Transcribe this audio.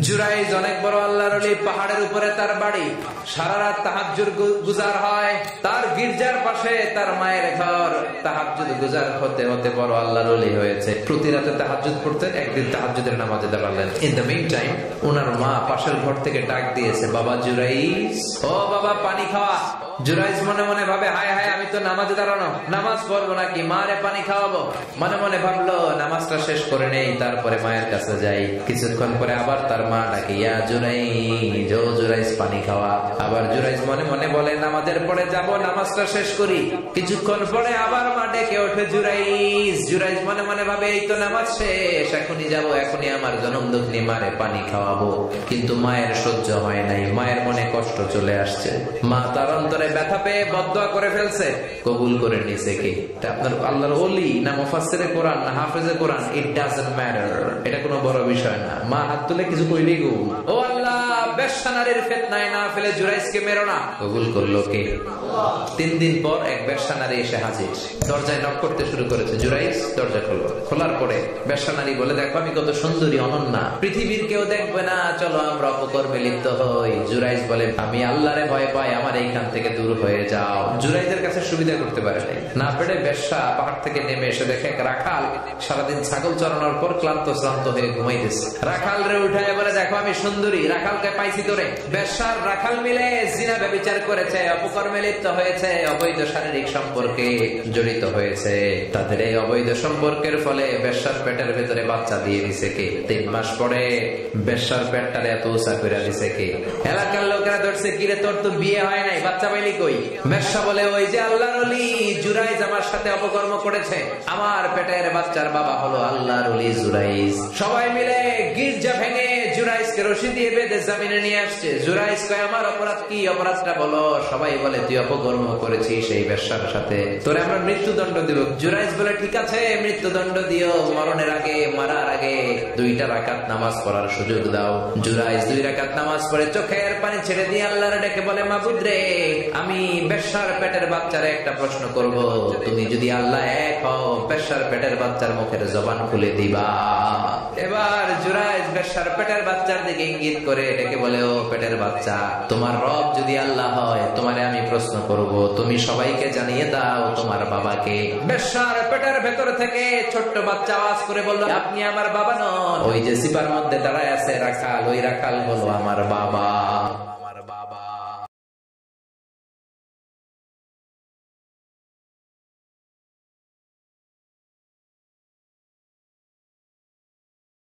জুরাইজ অনেক বড় আল্লাহর ওলি, পাহাড়ের উপরে তার বাড়ি। সারা রাত তাহাজ্জুদ গুজার হয়। তার গির্জার পাশে তার মায়ের ঘর। তাহাজ্জুদ গুজার হতে হতে বড় আল্লাহর ওলি হয়েছে। প্রতি রাতে তাহাজ্জুদ পড়তেন, একদিন তাহাজ্জুদের নামাজে দাঁড়ালেন। ইন দ্য মিন টাইম ওনার মা পাশের ঘর থেকে ডাক দিয়েছে, বাবা জুরাইজ, ও বাবা পানি খাওয়া। জুরাইজ মনে মনে ভাবে, হায় হায়, আমি তো নামাজে দাঁড়ানো, নামাজ পড়বো নাকি, মারে পানি খাওয়াবো। মনে মনে ভাবলো নামাজটা শেষ করে নেই, তারপরে মায়ের কাছে যাই। কিছুক্ষণ পরে আবার তার মা ডাকে, ইয়া জুরাইজ, ও জুরাইজ পানি খাওয়া। আবার জুরাইজ মনে মনে বলে, নামাজের পরে যাব, নামাজটা শেষ করি। কিছুক্ষণ পরে আবার মা ডেকে ওঠে, জুরাইজ। জুরাইজ মনে মনে ভাবে, এই তো নামাজ শেষ, এখনই যাব, এখনই আমার জনম দুঃখী মারে পানি খাওয়াবো। কিন্তু মায়ের সহ্য হয় নাই, মায়ের মনে কষ্ট চলে আসছে। মা তার অন্তরে ব্যথা পেয়ে বদদোয়া করে ফেলছে। কবুল করে নিছে কে? আপনার আল্লাহর ওলি না মুফাসসিরে কোরআন না হাফেজে কোরআন, ইট ডাজন্ট ম্যাটার, এটা কোনো বড় বিষয় না। মা হাত তুলে কিছু কইলেই গো, ও আল্লাহ, বেশ্যা নারীর ফিতনায় না ফেলে জুরাইজকে মেরো না। কবুল করলো কে? আল্লাহ। 3 দিন পর এক বেশ্যা নারী এসে হাজির। দরজায় নক করতে শুরু করেছে। জুরাইজ দরজা খোলো। খোলার পরে বেশ্যা নারী বলে, দেখো আমি কত সুন্দরী, অনন্যা, পৃথিবীর কেউ দেখবে না, চলো আমরা অপকর্মে লিপ্ত হই। জুরাইজ বলে, আমি আল্লাহরে ভয় পাই, আমার এইখান থেকে দূর হয়ে যাও। জুরাইজের কাছে সুবিধা করতে পারে নাই, না পেরে বেশ্যা পাহাড় থেকে নেমে এসে দেখে এক রাখাল সারাদিন ছাগল চড়ানোর পর ক্লান্ত শ্রান্ত হয়ে ঘুমাইতেছে। রাখাল রে উঠায় বলে, দেখো আমি সুন্দরী, রাখালকে পাইছি তোরে। বেশ্যার রাখাল মিলে জিনা ব্যভিচার করেছে, অপকর্মে লিপ্ত হয়েছে, অবৈধ শারীরিক সম্পর্কে জড়িত হয়েছে। তাদের এই অবৈধ সম্পর্কের ফলে বেশ্যার পেটের ভেতরে বাচ্চা দিয়ে দিছে কে? 3 মাস পরে বেশ্যার পেটটারে এত উঁচা করে দিছে কে? এলাকার লোকেরা ধরছে, কিরে তোর তো বিয়ে হয় নাই, বাচ্চা পাইলি কই? বেশ্যা বলে, ওই যে আল্লাহর ওলি জুরাইজ আমার সাথে অপকর্ম করেছে, আমার পেটের বাচ্চার বাবা হলো আল্লাহর ওলি জুরাইজ। সবাই মিলে গির্জা ভেঙে জুরাইজকে রশি দিয়ে বেঁধে জামিনে নিয়ে আসছে। জুরাইজ কয়, আমার অপরাধ কি? অপরাধটা বলো। সবাই বলে, তুই অপকর্ম করেছিস সেই বেশ্যার সাথে, তোরে আমরা মৃত্যুদণ্ড দিব। জুরাইজ বলে, ঠিক আছে, মৃত্যুদণ্ড দিও, মরণের আগে, মারার আগে 2 রাকাত নামাজ পড়ার সুযোগ দাও। জুরাইজ 2 রাকাত নামাজ পড়ে চোখের পানি ছেড়ে দিয়ে আল্লাহর ডেকে বলে, মাবুদ রে, আমি বেশ্যার পেটের বাচ্চারে একটা প্রশ্ন করব, তুমি যদি আল্লাহ এক হও, বেশ্যার পেটের বাচ্চার মুখের জবান খুলে দিবা। এবার জুরাইজ বেশ্যার পেটের বাচ্চার দিকে ইঙ্গিত করে ডেকে বলে, ও পেটের বাচ্চা, তোমার রব যদি আল্লাহ হয়, তোমারে আমি প্রশ্ন করব, তুমি সবাইকে জানিয়ে দাও তোমার বাবাকে। বেশ্যার পেটের ভেতর থেকে ছোট্ট বাচ্চা আওয়াজ করে বলল, আপনি আমার বাবা নন। ওই যে সিপার মধ্যে দাঁড়ায় আছে রাখাল, ওই রাখাল হলো আমার বাবা।